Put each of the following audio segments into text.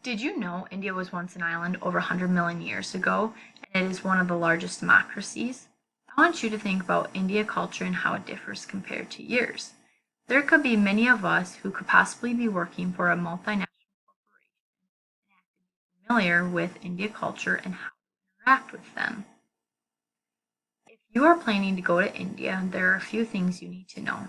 Did you know India was once an island over 100 million years ago, and it is one of the largest democracies? I want you to think about India culture and how it differs compared to yours. There could be many of us who could possibly be working for a multinational corporation and have to be familiar with India culture and how to interact with them. If you are planning to go to India, there are a few things you need to know.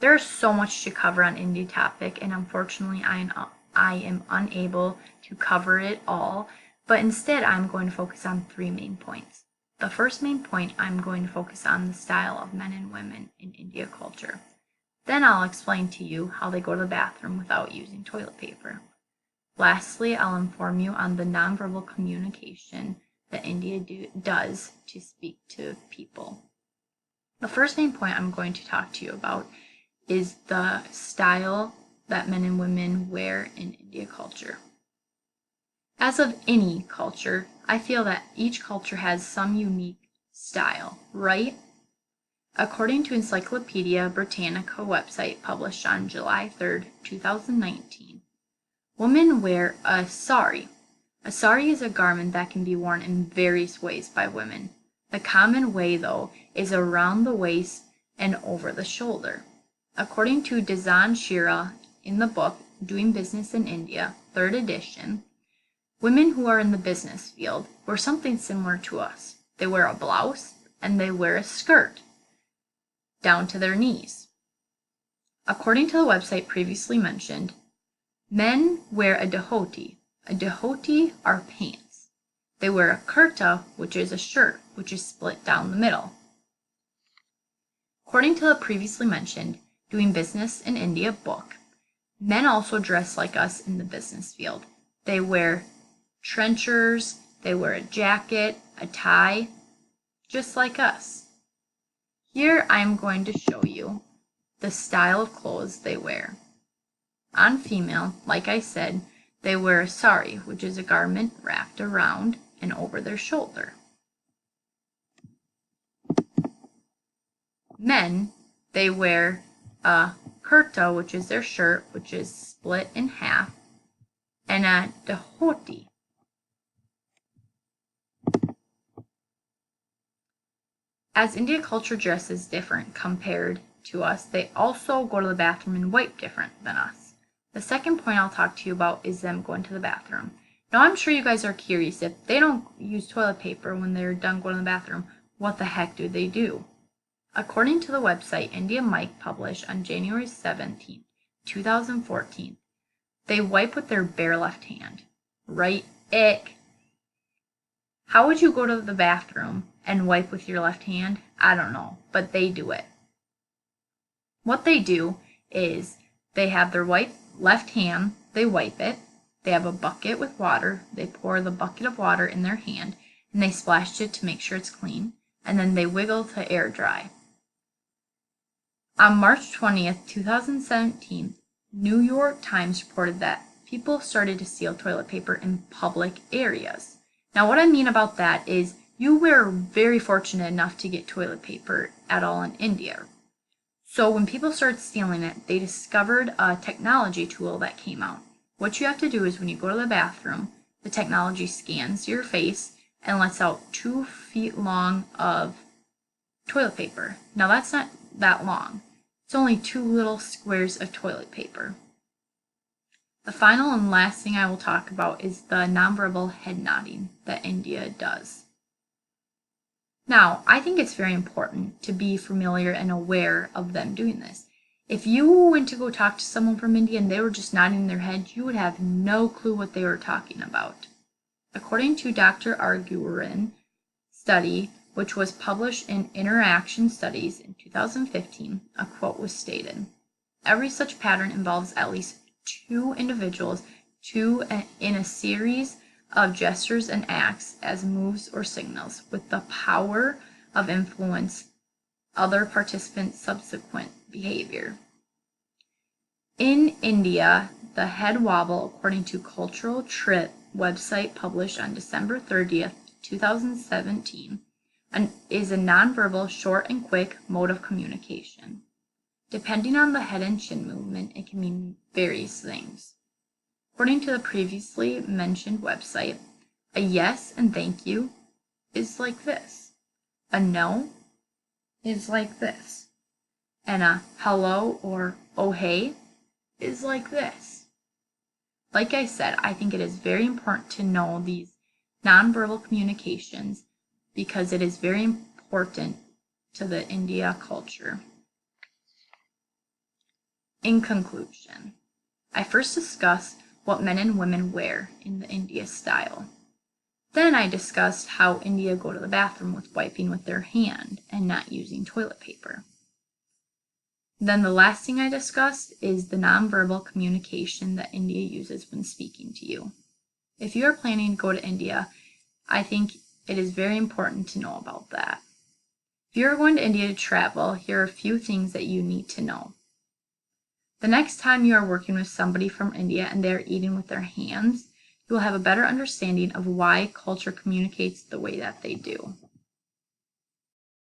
There is so much to cover on India topic, and unfortunately I am unable to cover it all, but instead I'm going to focus on three main points. The first main point, I'm going to focus on the style of men and women in India culture. Then I'll explain to you how they go to the bathroom without using toilet paper. Lastly, I'll inform you on the nonverbal communication that India does to speak to people. The first main point I'm going to talk to you about is the style that men and women wear in India culture. As of any culture, I feel that each culture has some unique style, right? According to Encyclopedia Britannica website published on July 3rd, 2019, women wear a sari. A sari is a garment that can be worn in various ways by women. The common way, though, is around the waist and over the shoulder. According to Dizan Shira in the book Doing Business in India, 3rd edition, women who are in the business field wear something similar to us. They wear a blouse and they wear a skirt down to their knees. According to the website previously mentioned, men wear a dhoti. A dhoti are pants. They wear a kurta, which is a shirt, which is split down the middle. According to the previously mentioned Doing Business in India book, men also dress like us in the business field. They wear trenchers, they wear a jacket, a tie, just like us. Here I'm going to show you the style of clothes they wear. On female, like I said, they wear a sari, which is a garment wrapped around and over their shoulder. Men, they wear a kurta, which is their shirt, which is split in half, and a dhoti. As India culture dress is different compared to us, they also go to the bathroom and wipe different than us. The second point I'll talk to you about is them going to the bathroom. Now I'm sure you guys are curious, if they don't use toilet paper when they're done going to the bathroom, what the heck do they do? According to the website India Mic published on January 17, 2014, they wipe with their bare left hand. Right? Ick. How would you go to the bathroom and wipe with your left hand? I don't know, but they do it. What they do is they have their left hand, they wipe it, they have a bucket with water, they pour the bucket of water in their hand, and they splash it to make sure it's clean, and then they wiggle to air dry. On March 20th, 2017, New York Times reported that people started to steal toilet paper in public areas. Now what I mean about that is you were very fortunate enough to get toilet paper at all in India. So when people started stealing it, they discovered a technology tool that came out. What you have to do is when you go to the bathroom, the technology scans your face and lets out 2 feet long of toilet paper. Now that's not that long. It's only 2 little squares of toilet paper. The final and last thing I will talk about is the nonverbal head nodding that India does. Now, I think it's very important to be familiar and aware of them doing this. If you went to go talk to someone from India and they were just nodding their head, you would have no clue what they were talking about. According to Dr. Arguren's study, which was published in Interaction Studies in 2015, a quote was stated, "Every such pattern involves at least 2 individuals in a series of gestures and acts as moves or signals, with the power of influence other participants' subsequent behavior." In India, the head wobble, according to Cultural Trip website published on December 30th, 2017, is a nonverbal, short and quick mode of communication. Depending on the head and chin movement, it can mean various things. According to the previously mentioned website, a yes and thank you is like this. A no is like this. And a hello or oh hey is like this. Like I said, I think it is very important to know these nonverbal communications because it is very important to the India culture. In conclusion, I first discussed what men and women wear in the India style. Then I discussed how India go to the bathroom with wiping with their hand and not using toilet paper. Then the last thing I discussed is the nonverbal communication that India uses when speaking to you. If you are planning to go to India, I think it is very important to know about that. If you are going to India to travel, here are a few things that you need to know. The next time you are working with somebody from India and they are eating with their hands, you will have a better understanding of why culture communicates the way that they do.